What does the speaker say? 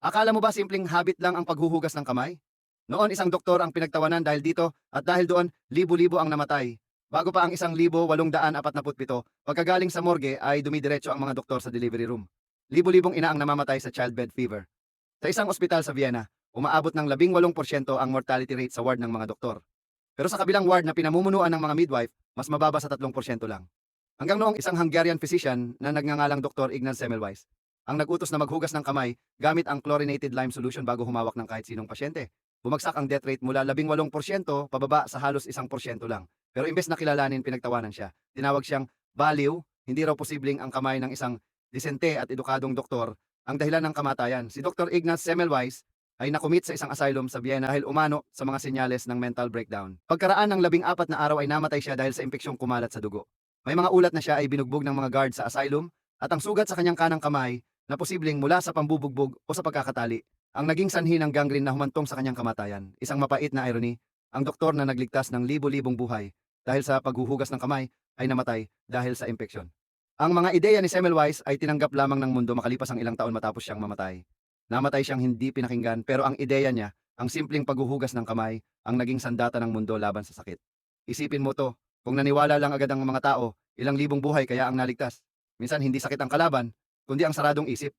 Akala mo ba simpleng habit lang ang paghuhugas ng kamay? Noon isang doktor ang pinagtawanan dahil dito at dahil doon, libo-libo ang namatay. Bago pa ang 1,847, pagkagaling sa morgue ay dumidiretso ang mga doktor sa delivery room. Libo-libong ina ang namamatay sa childbed fever. Sa isang ospital sa Vienna, umaabot ng 18% ang mortality rate sa ward ng mga doktor. Pero sa kabilang ward na pinamumunuan ng mga midwife, mas mababa sa 3% lang. Hanggang noong isang Hungarian physician na nagngangalang Dr. Ignaz Semmelweis ang nagutos na maghugas ng kamay gamit ang chlorinated lime solution bago humawak ng kahit sinong pasyente. Bumagsak ang death rate mula 18% pababa sa halos 1% lang. Pero imbes na kilalanin, pinagtawanan siya. Tinawag siyang baliw, hindi raw posibleng ang kamay ng isang disente at edukadong doktor ang dahilan ng kamatayan. Si Dr. Ignaz Semmelweis ay nakumit sa isang asylum sa Vienna dahil umano sa mga senyales ng mental breakdown. Pagkaraan ng 14 na araw ay namatay siya dahil sa impeksyong kumalat sa dugo. May mga ulat na siya ay binugbog ng mga guard sa asylum at ang sugat sa kanyang kanang kamay na posibleng mula sa pambubugbog o sa pagkakatali ang naging sanhi ng gangrene na humantong sa kanyang kamatayan. Isang mapait na irony, ang doktor na nagligtas ng libo-libong buhay dahil sa paghuhugas ng kamay ay namatay dahil sa impeksyon. Ang mga ideya ni Semmelweis ay tinanggap lamang ng mundo makalipas ang ilang taon matapos siyang mamatay. Namatay siyang hindi pinakinggan pero ang ideya niya, ang simpleng paghuhugas ng kamay, ang naging sandata ng mundo laban sa sakit. Isipin mo to, kung naniwala lang agad ang mga tao, ilang libong buhay kaya ang naligtas. Minsan hindi sakit ang kalaban, kundi ang saradong isip.